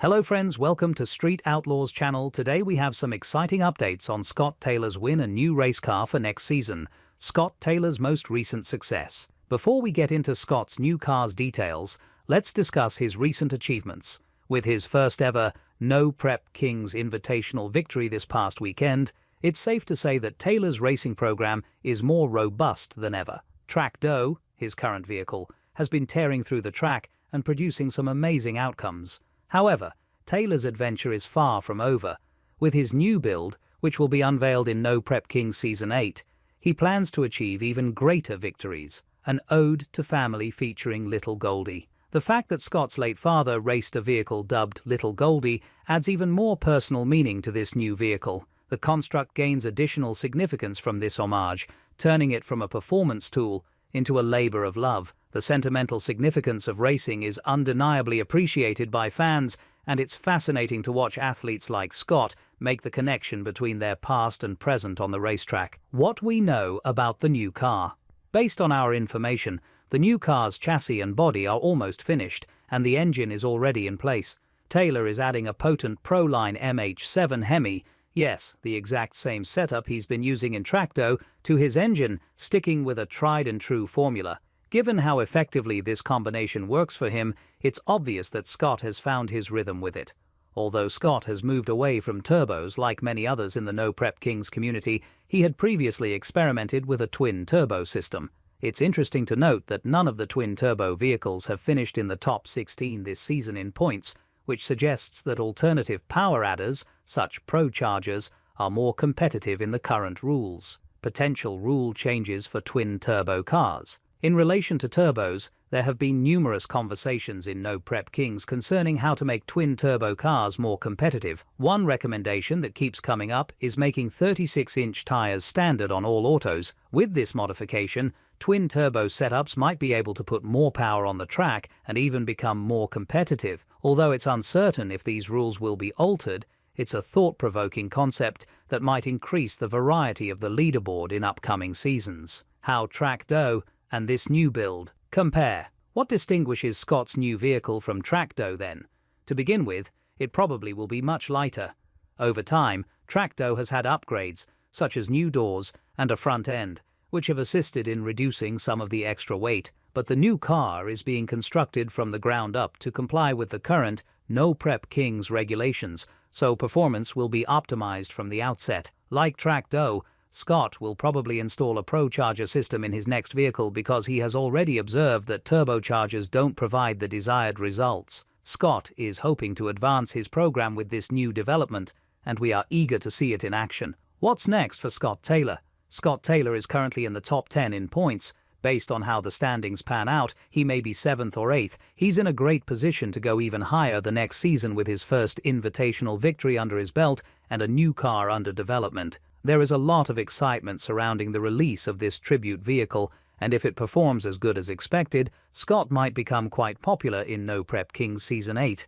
Hello friends, welcome to Street Outlaws channel. Today we have some exciting updates on Scott Taylor's win a new race car for next season, Scott Taylor's most recent success. Before we get into Scott's new car's details, let's discuss his recent achievements. With his first ever No Prep Kings Invitational victory this past weekend, it's safe to say that Taylor's racing program is more robust than ever. Track Doe, his current vehicle, has been tearing through the track and producing some amazing outcomes. However, Taylor's adventure is far from over. With his new build, which will be unveiled in No Prep Kings Season 8, he plans to achieve even greater victories, an ode to family featuring Little Goldie. The fact that Scott's late father raced a vehicle dubbed Little Goldie adds even more personal meaning to this new vehicle. The construct gains additional significance from this homage, turning it from a performance tool into a labor of love. The sentimental significance of racing is undeniably appreciated by fans, and it's fascinating to watch athletes like Scott make the connection between their past and present on the racetrack. What we know about the new car. Based on our information, the new car's chassis and body are almost finished, and the engine is already in place. Taylor is adding a potent Proline MH7 Hemi, yes, the exact same setup he's been using in Track Doe, to his engine, sticking with a tried-and-true formula. Given how effectively this combination works for him, it's obvious that Scott has found his rhythm with it. Although Scott has moved away from turbos like many others in the No Prep Kings community, he had previously experimented with a twin-turbo system. It's interesting to note that none of the twin-turbo vehicles have finished in the top 16 this season in points, which suggests that alternative power adders, such Pro Chargers, are more competitive in the current rules. Potential rule changes for twin-turbo cars. In relation to turbos, there have been numerous conversations in No Prep Kings concerning how to make twin-turbo cars more competitive. One recommendation that keeps coming up is making 36-inch tires standard on all autos. With this modification, twin-turbo setups might be able to put more power on the track and even become more competitive. Although it's uncertain if these rules will be altered, it's a thought-provoking concept that might increase the variety of the leaderboard in upcoming seasons. How Track Doe and this new build compare. What distinguishes Scott's new vehicle from Track Doe then? To begin with, it probably will be much lighter. Over time, Track Doe has had upgrades, such as new doors and a front end, which have assisted in reducing some of the extra weight, but the new car is being constructed from the ground up to comply with the current No Prep Kings regulations, so performance will be optimized from the outset. Like Track Doe, Scott will probably install a Pro Charger system in his next vehicle because he has already observed that turbochargers don't provide the desired results. Scott is hoping to advance his program with this new development, and we are eager to see it in action. What's next for Scott Taylor? Scott Taylor is currently in the top 10 in points. Based on how the standings pan out, he may be 7th or 8th. He's in a great position to go even higher the next season with his first invitational victory under his belt and a new car under development. There is a lot of excitement surrounding the release of this tribute vehicle, and if it performs as good as expected, Scott might become quite popular in No Prep Kings Season 8.